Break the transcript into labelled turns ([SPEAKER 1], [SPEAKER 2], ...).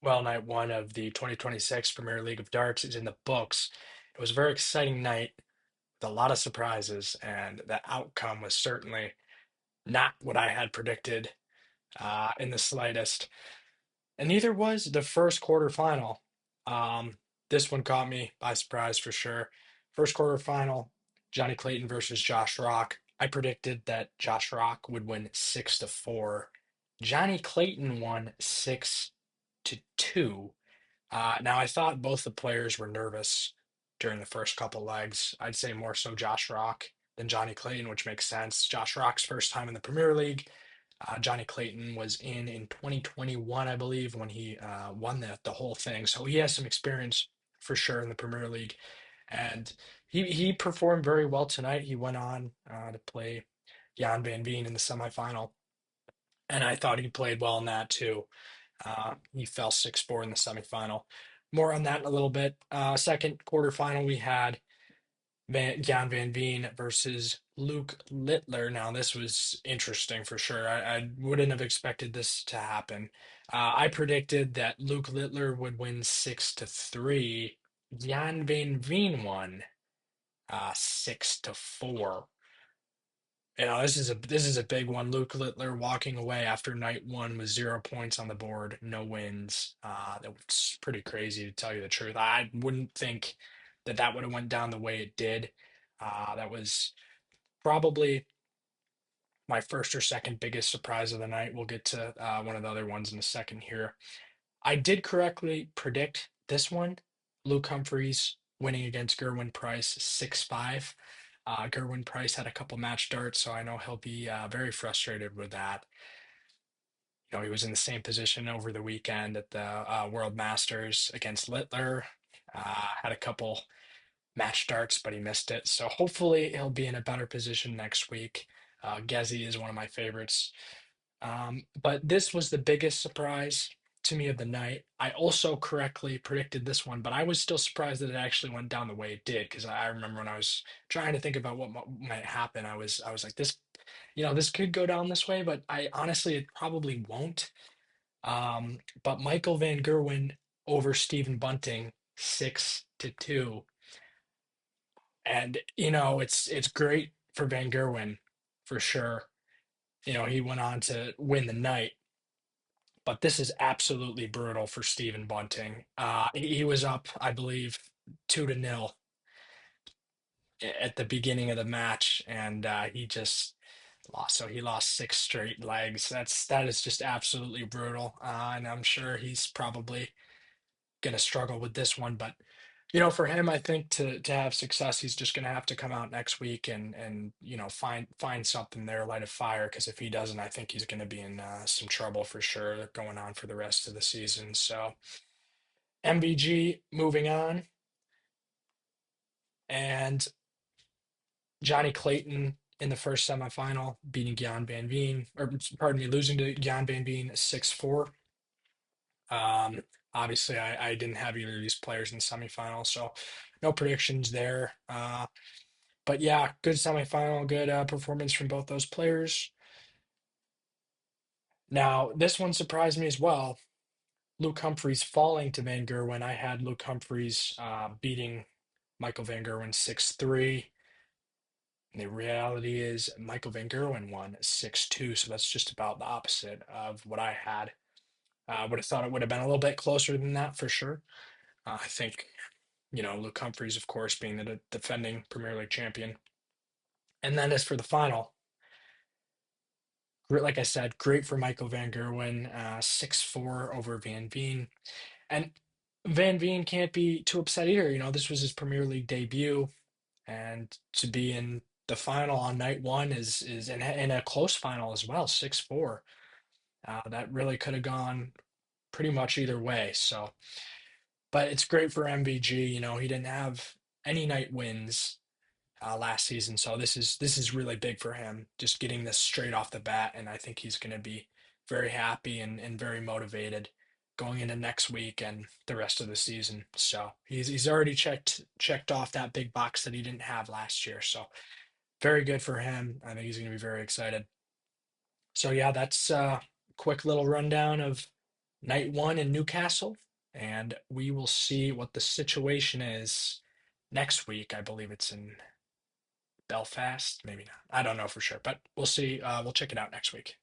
[SPEAKER 1] Well, night one of the 2026 Premier League of Darts is in the books. It was a very exciting night with a lot of surprises, and the outcome was certainly not what I had predicted in the slightest. And neither was the first quarterfinal. This one caught me by surprise for sure. First quarterfinal, Johnny Clayton versus Josh Rock. I predicted that Josh Rock would win 6-4. Johnny Clayton won 6-2. Now, I thought both the players were nervous during the first couple legs. I'd say more so Josh Rock than Johnny Clayton, which makes sense. Josh Rock's first time in the Premier League. Johnny Clayton was in 2021, I believe, when he won the whole thing. So he has some experience for sure in the Premier League, and he performed very well tonight. He went on to play Jan van Veen in the semifinal, and I thought he played well in that too. He fell 6-4 in the semifinal. More on that in a little bit. Second quarterfinal, we had Jan Van Veen versus Luke Littler. Now, this was interesting for sure. I wouldn't have expected this to happen. I predicted that Luke Littler would win 6-3. Jan Van Veen won 6-4. This is a big one. Luke Littler walking away after night one with 0 points on the board, no wins. That was pretty crazy to tell you the truth. I wouldn't think that would have went down the way it did. That was probably my first or second biggest surprise of the night. We'll get to one of the other ones in a second here. I did correctly predict this one. Luke Humphreys winning against Gerwin Price 6-5. Gerwin Price had a couple match darts, so I know he'll be very frustrated with that. He was in the same position over the weekend at the World Masters against Littler. Had a couple match darts, but he missed it. So hopefully he'll be in a better position next week. Gezi is one of my favorites. But this was the biggest surprise to me of the night. I also correctly predicted this one, but I was still surprised that it actually went down the way it did because I remember when I was trying to think about what might happen, I was like, this could go down this way, but I honestly it probably won't. But Michael Van Gerwen over Stephen Bunting 6-2, and it's great for Van Gerwen for sure. He went on to win the night, but this is absolutely brutal for Stephen Bunting. He was up, I believe, 2-0 at the beginning of the match, and he just lost. So he lost six straight legs. That is just absolutely brutal, and I'm sure he's probably going to struggle with this one. But for him, I think to have success, he's just going to have to come out next week and find something there, light a fire. Because if he doesn't, I think he's going to be in some trouble for sure going on for the rest of the season. So MVG moving on, and Johnny Clayton in the first semifinal beating Jan Van Veen, or pardon me, losing to Jan Van Veen 6-4. Um, Obviously, I didn't have either of these players in the semifinal, so no predictions there. But yeah, good semifinal, good performance from both those players. Now, this one surprised me as well. Luke Humphreys falling to Van Gerwen. I had Luke Humphreys beating Michael Van Gerwen 6-3. And the reality is Michael Van Gerwen won 6-2, so that's just about the opposite of what I had. I would have thought it would have been a little bit closer than that for sure. I think, Luke Humphreys, of course, being the defending Premier League champion. And then as for the final, like I said, great for Michael Van Gerwen, 6-4 over Van Veen. And Van Veen can't be too upset either. This was his Premier League debut, and to be in the final on night one is in a close final as well, 6-4. That really could have gone pretty much either way. So, but it's great for MVG. He didn't have any night wins last season. So this is really big for him, just getting this straight off the bat, and I think he's going to be very happy and very motivated going into next week and the rest of the season. So he's already checked off that big box that he didn't have last year. So very good for him. I think he's going to be very excited. So yeah, that's a quick little rundown of night one in Newcastle, and we will see what the situation is next week. I believe it's in Belfast, maybe not. I don't know for sure, but we'll see. We'll check it out next week.